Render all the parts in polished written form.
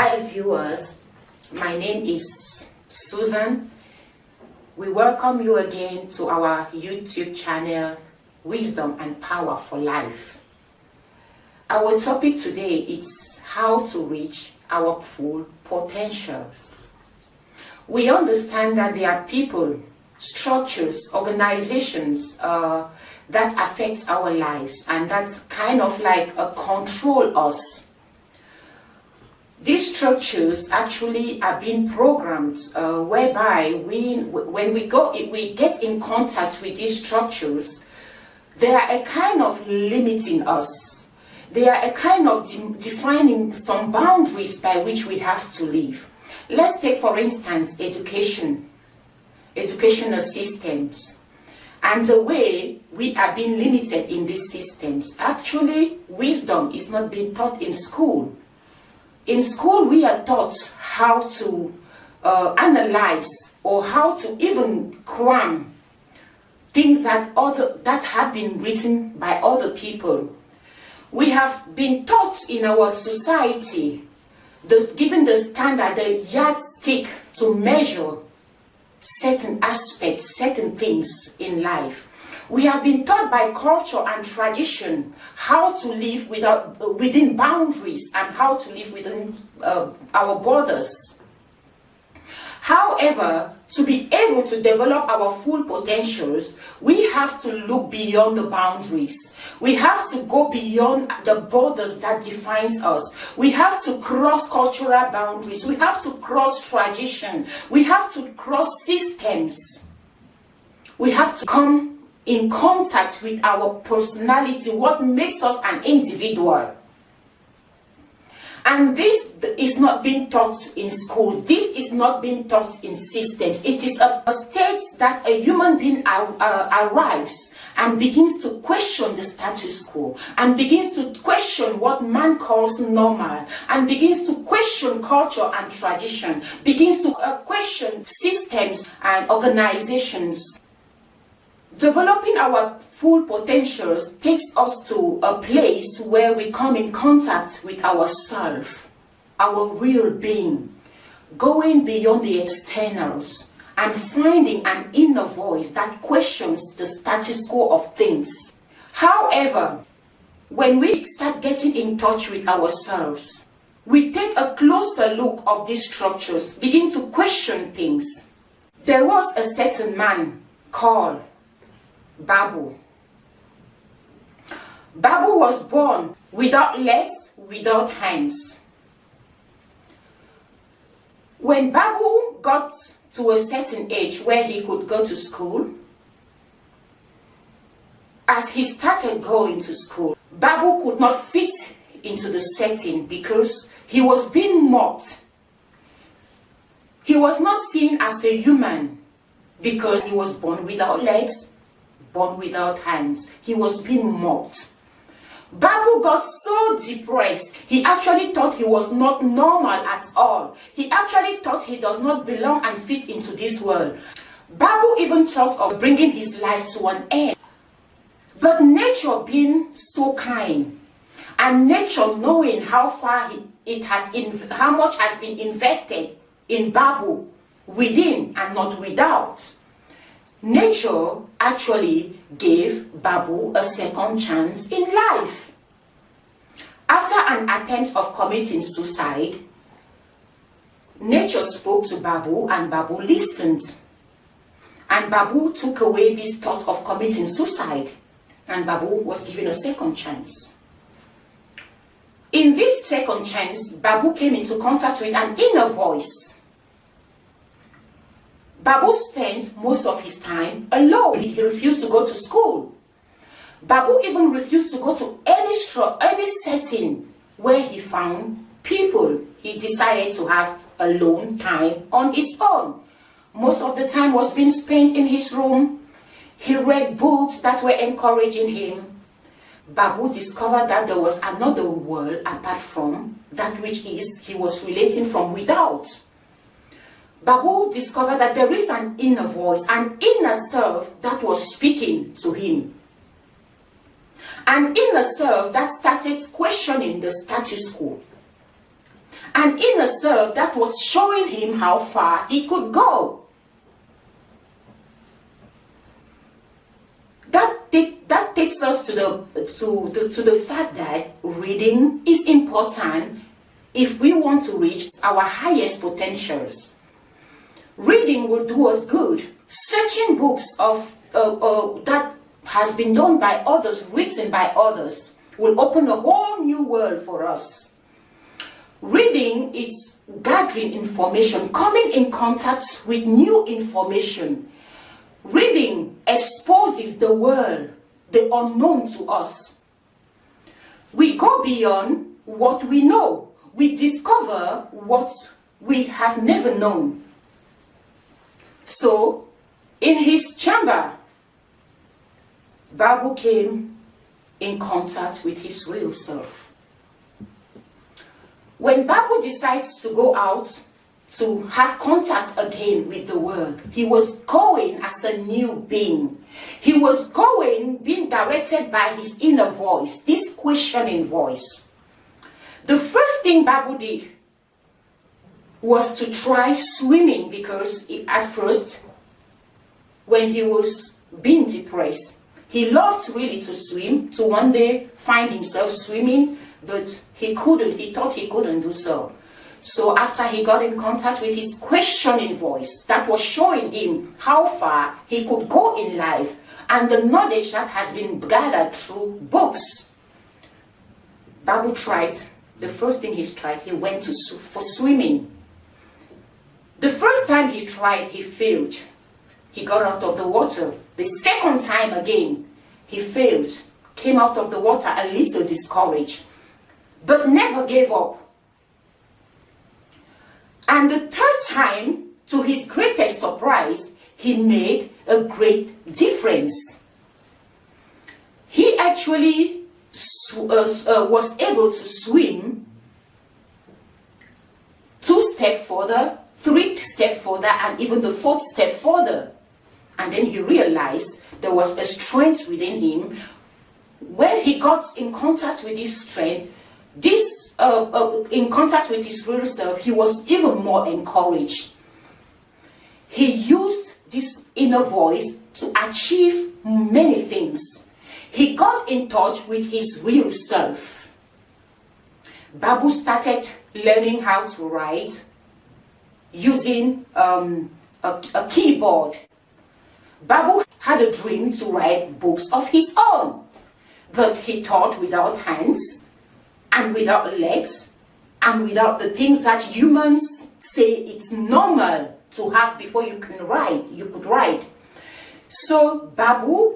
Hi viewers, my name is Susan. We welcome you again to our YouTube channel, Wisdom and Power for Life. Our topic today is how to reach our full potentials. We understand that there are people, structures, organizations that affect our lives and that kind of like control us. These structures actually are being programmed whereby when we get in contact with these structures, they are a kind of limiting us. They are a kind of defining some boundaries by which we have to live. Let's take, for instance, educational systems, and the way we are being limited in these systems. Actually, wisdom is not being taught in school. In school, we are taught how to analyze or how to even cram things that have been written by other people. We have been taught in our society, given the standard, the yardstick to measure certain aspects, certain things in life. We have been taught by culture and tradition how to live within boundaries and how to live within our borders. However, to be able to develop our full potentials, we have to look beyond the boundaries. We have to go beyond the borders that defines us. We have to cross cultural boundaries. We have to cross tradition. We have to cross systems. We have to come in contact with our personality, what makes us an individual. And this is not being taught in schools. This is not being taught in systems. It is a state that a human being arrives and begins to question the status quo, and begins to question what man calls normal, and begins to question culture and tradition, begins to question systems and organizations. Developing our full potentials takes us to a place where we come in contact with ourselves, our real being, going beyond the externals and finding an inner voice that questions the status quo of things. However, when we start getting in touch with ourselves, we take a closer look of these structures, begin to question things. There was a certain man called Babu. Babu was born without legs, without hands. When Babu got to a certain age where he could go to school, as he started going to school, Babu could not fit into the setting because he was being mocked. He was not seen as a human because he was born without legs, born without hands. He was being mocked. Babu got so depressed, he actually thought he was not normal at all. He actually thought he does not belong and fit into this world. Babu even thought of bringing his life to an end. But nature being so kind, and nature knowing how much has been invested in Babu, within and not without, nature actually gave Babu a second chance in life. After an attempt of committing suicide, nature spoke to Babu and Babu listened. And Babu took away this thought of committing suicide, and Babu was given a second chance. In this second chance, Babu came into contact with an inner voice. Babu spent most of his time alone. He refused to go to school. Babu even refused to go to any setting where he found people. He decided to have alone time on his own. Most of the time was being spent in his room. He read books that were encouraging him. Babu discovered that there was another world apart from that which he was relating from without. Babu discovered that there is an inner voice, an inner self that was speaking to him. An inner self that started questioning the status quo. An inner self that was showing him how far he could go. That takes us to the fact that reading is important if we want to reach our highest potentials. Reading will do us good. Searching books of that has been done by others, written by others, will open a whole new world for us. Reading is gathering information, coming in contact with new information. Reading exposes the world, the unknown to us. We go beyond what we know. We discover what we have never known. So, in his chamber, Babu came in contact with his real self. When Babu decides to go out to have contact again with the world, he was going as a new being. He was going being directed by his inner voice, this questioning voice. The first thing Babu did was to try swimming, because at first, when he was being depressed, he loved really to swim, to one day find himself swimming, but he couldn't. He thought he couldn't do so. So after he got in contact with his questioning voice that was showing him how far he could go in life, and the knowledge that has been gathered through books, Babu tried. The first thing he tried, he went for swimming. The first time he tried, he failed. He got out of the water. The second time again, he failed. Came out of the water a little discouraged, but never gave up. And the third time, to his greatest surprise, he made a great difference. He actually was able to swim 2 steps further, 3 steps further, and even the 4th step further. And then he realized there was a strength within him. When he got in contact with this strength, in contact with his real self, he was even more encouraged. He used this inner voice to achieve many things. He got in touch with his real self. Babu started learning how to write using a keyboard. Babu had a dream to write books of his own, but he thought without hands, and without legs, and without the things that humans say it's normal to have before you could write. So Babu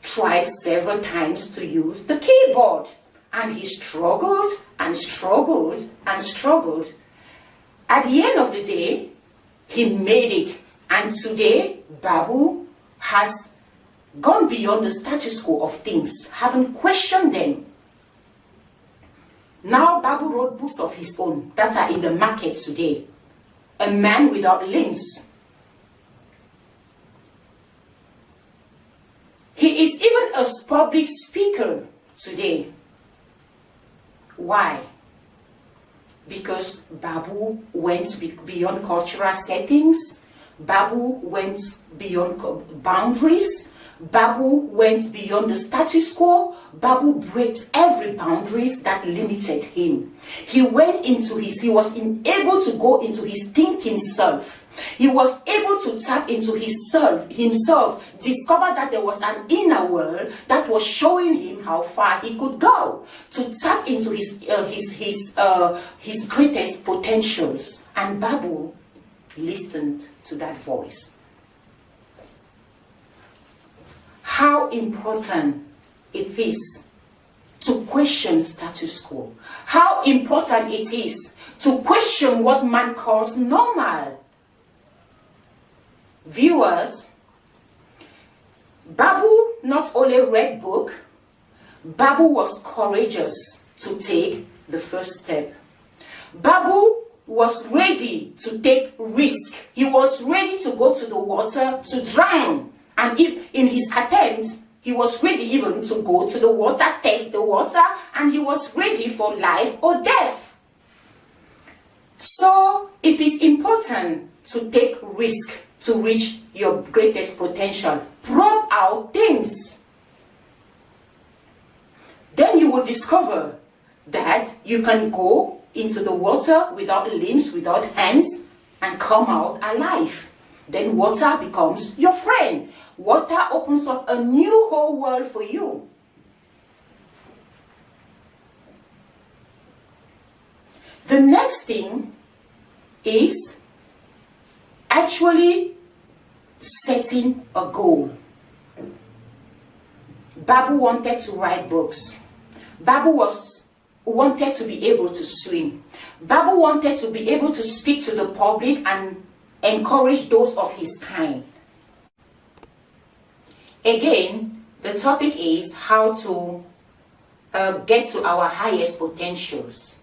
tried several times to use the keyboard, and he struggled and struggled and struggled. At the end of the day, he made it, and today Babu has gone beyond the status quo of things, having questioned them. Now Babu wrote books of his own that are in the market today. A Man Without Limbs. He is even a public speaker today. Why? Because Babu went beyond cultural settings. Babu went beyond boundaries. Babu went beyond the status quo. Babu broke every boundaries that limited him. He was able to go into his thinking self. He was able to tap into himself, discover that there was an inner world that was showing him how far he could go, to tap into his greatest potentials. And Babu listened to that voice. How important it is to question status quo. How important it is to question what man calls normal. Viewers, Babu not only read book, Babu was courageous to take the first step. Babu was ready to take risk. He was ready to go to the water to drown. And in his attempt, he was ready even to go to the water, test the water, and he was ready for life or death. So it is important to take risk to reach your greatest potential. Probe out things. Then you will discover that you can go into the water without limbs, without hands, and come out alive. Then water becomes your friend. Water opens up a new whole world for you. The next thing is actually setting a goal. Babu wanted to write books. Babu wanted to be able to swim. Babu wanted to be able to speak to the public and encourage those of his kind. Again, the topic is how to get to our highest potentials.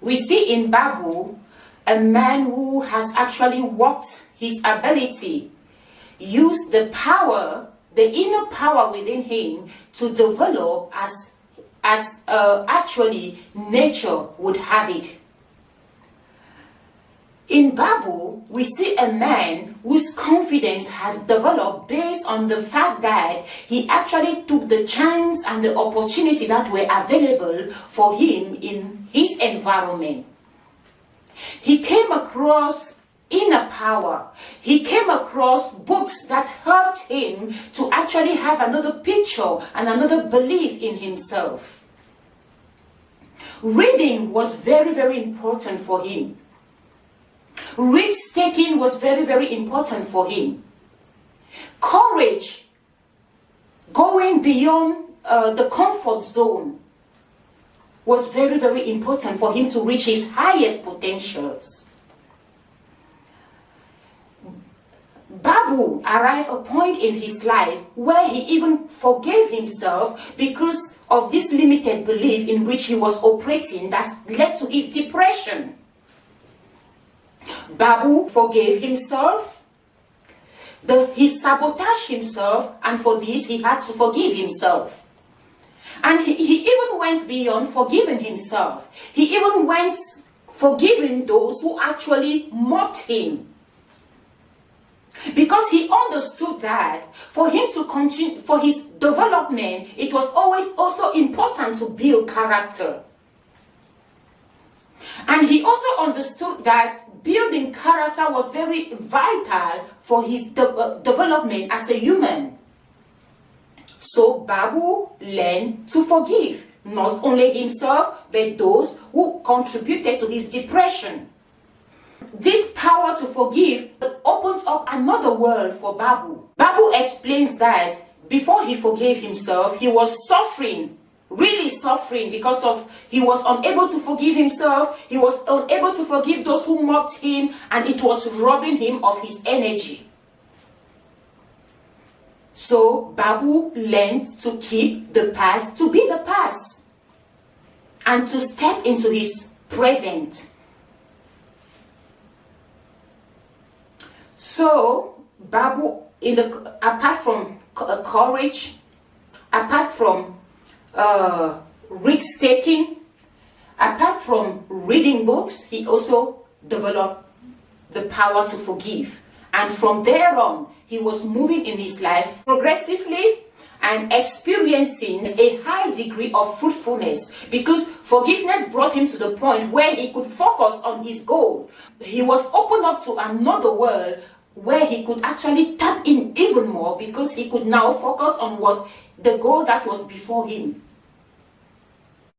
We see in Babu a man who has actually worked his ability, used the power, the inner power within him to develop as actually nature would have it. In Babu, we see a man whose confidence has developed based on the fact that he actually took the chance and the opportunity that were available for him in his environment. He came across inner power. He came across books that helped him to actually have another picture and another belief in himself. Reading was very, very important for him. Risk-taking was very, very important for him. Courage, going beyond the comfort zone, was very, very important for him to reach his highest potentials. Babu arrived a point in his life where he even forgave himself because of this limited belief in which he was operating that led to his depression. Babu forgave himself. He sabotaged himself, and for this he had to forgive himself. And he even went beyond forgiving himself. He even went forgiving those who actually mocked him. Because he understood that for him to continue, for his development, it was always also important to build character. And he also understood that building character was very vital for his development as a human. So Babu learned to forgive, not only himself, but those who contributed to his depression. This power to forgive opens up another world for Babu. Babu explains that before he forgave himself, he was suffering, really suffering, because he was unable to forgive himself, he was unable to forgive those who mocked him, and it was robbing him of his energy. So Babu learned to keep the past to be the past and to step into his present. So Babu, apart from courage, apart from risk-taking, apart from reading books, he also developed the power to forgive. And from there on, he was moving in his life progressively and experiencing a high degree of fruitfulness, because forgiveness brought him to the point where he could focus on his goal. He was opened up to another world where he could actually tap in even more, because he could now focus on the goal that was before him.